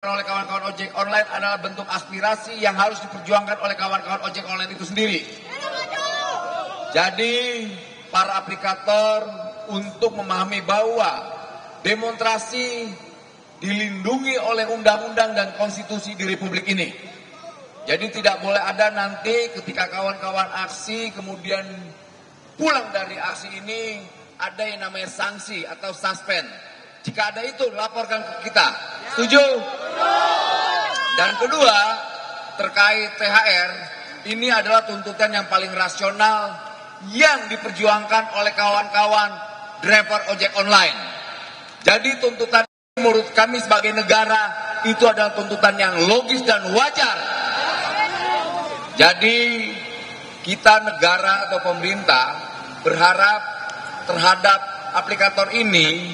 oleh kawan-kawan ojek online adalah bentuk aspirasi yang harus diperjuangkan oleh kawan-kawan ojek online itu sendiri. Jadi para aplikator untuk memahami bahwa demonstrasi dilindungi oleh undang-undang dan konstitusi di Republik ini. Jadi tidak boleh ada nanti ketika kawan-kawan aksi kemudian pulang dari aksi ini ada yang namanya sanksi atau suspend. Jika ada itu laporkan ke kita. Setuju? Dan kedua, terkait THR, ini adalah tuntutan yang paling rasional yang diperjuangkan oleh kawan-kawan driver ojek online. Jadi tuntutan menurut kami sebagai negara itu adalah tuntutan yang logis dan wajar. Jadi kita negara atau pemerintah berharap terhadap aplikator ini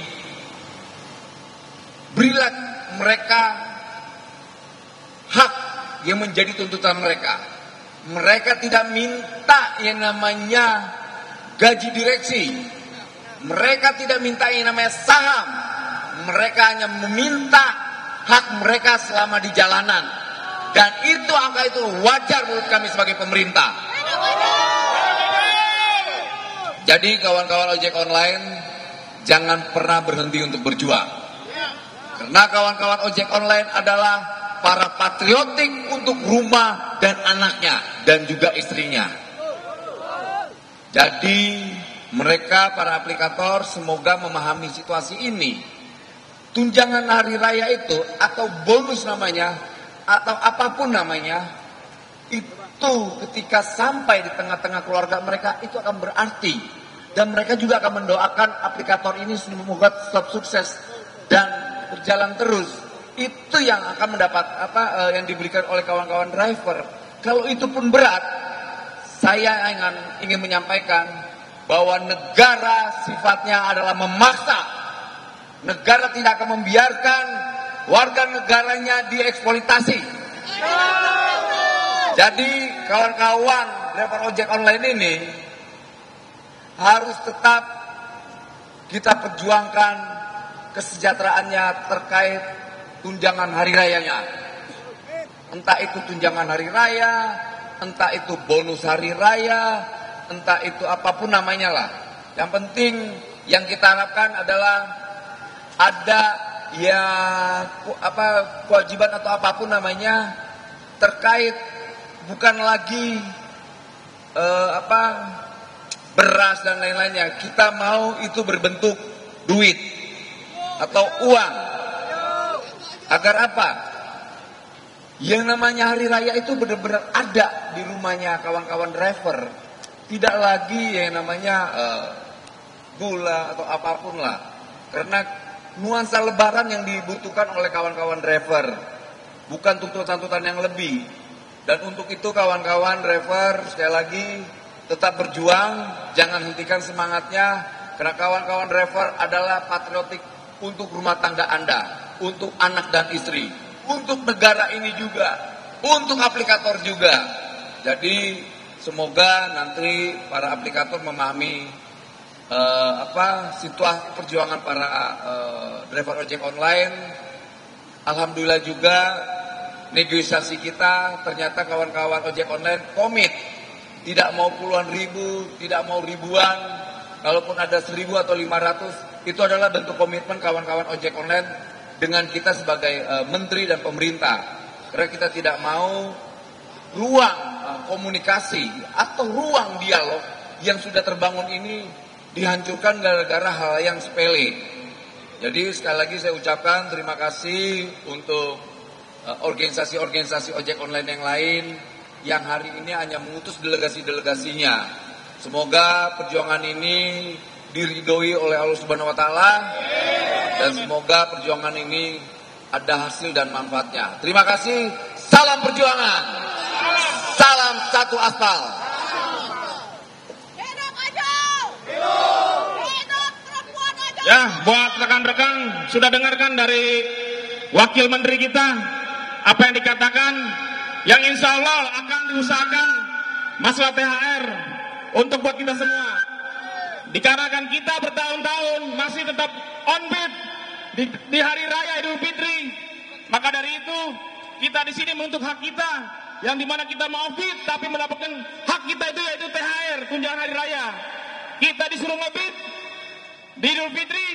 berilah mereka hak yang menjadi tuntutan mereka. Mereka tidak minta yang namanya gaji direksi. Mereka tidak minta yang namanya saham. Mereka hanya meminta hak mereka selama di jalanan. Dan itu angka itu wajar menurut kami sebagai pemerintah. Jadi kawan-kawan ojek online jangan pernah berhenti untuk berjuang. Karena kawan-kawan ojek online adalah para patriotik untuk rumah dan anaknya dan juga istrinya. Jadi mereka para aplikator semoga memahami situasi ini. Tunjangan hari raya itu atau bonus namanya atau apapun namanya itu ketika sampai di tengah-tengah keluarga mereka itu akan berarti dan mereka juga akan mendoakan aplikator ini semoga tetap sukses dan berjalan terus. Itu yang akan mendapat yang diberikan oleh kawan-kawan driver. Kalau itu pun berat, saya ingin menyampaikan bahwa negara sifatnya adalah memaksa. Negara tidak akan membiarkan warga negaranya dieksploitasi. Jadi kawan-kawan driver ojek online ini harus tetap kita perjuangkan kesejahteraannya terkait tunjangan hari rayanya. Entah itu tunjangan hari raya, entah itu bonus hari raya, entah itu apapun namanya lah. Yang penting yang kita harapkan adalah ada ya kewajiban atau apapun namanya terkait bukan lagi beras dan lain-lainnya. Kita mau itu berbentuk duit atau uang. Agar apa? Yang namanya hari raya itu benar-benar ada di rumahnya kawan-kawan driver. Tidak lagi yang namanya gula atau apapun lah. Karena nuansa lebaran yang dibutuhkan oleh kawan-kawan driver. Bukan tuntutan-tuntutan yang lebih. Dan untuk itu kawan-kawan driver sekali lagi tetap berjuang. Jangan hentikan semangatnya. Karena kawan-kawan driver adalah patriotik untuk rumah tangga Anda. Untuk anak dan istri, untuk negara ini juga, untuk aplikator juga. Jadi semoga nanti para aplikator memahami situasi perjuangan para driver ojek online. Alhamdulillah juga negosiasi kita ternyata kawan-kawan ojek online komit, tidak mau puluhan ribu, tidak mau ribuan, kalaupun ada 1.000 atau 500 itu adalah bentuk komitmen kawan-kawan ojek online dengan kita sebagai menteri dan pemerintah. Karena kita tidak mau ruang komunikasi atau ruang dialog yang sudah terbangun ini dihancurkan gara-gara hal yang sepele. Jadi sekali lagi saya ucapkan terima kasih untuk organisasi-organisasi ojek online yang lain yang hari ini hanya mengutus delegasi-delegasinya. Semoga perjuangan ini diridhoi oleh Allah Subhanahu wa taala. Dan semoga perjuangan ini ada hasil dan manfaatnya. Terima kasih. Salam perjuangan. Salam satu aspal. Ya, buat rekan-rekan sudah dengarkan dari wakil menteri kita apa yang dikatakan, yang insya Allah akan diusahakan masalah THR untuk buat kita semua. Dikarenakan kita bertahun-tahun masih tetap on beat di hari raya Idul Fitri, Maka dari itu kita di sini menuntut hak kita, yang dimana kita mau fit tapi mendapatkan hak kita itu yaitu THR, tunjangan hari raya. Kita disuruh ngebit di Idul Fitri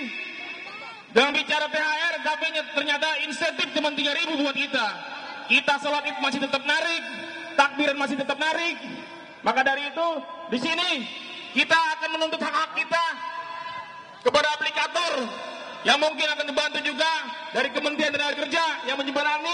dengan bicara THR, tapi ternyata insentif cuma 3.000 buat kita. Kita sholat Id masih tetap narik, takbiran masih tetap narik. Maka dari itu di sini kita akan menuntut hak-hak kita kepada aplikator yang mungkin akan dibantu juga dari Kementerian Tenaga Kerja yang menjembatani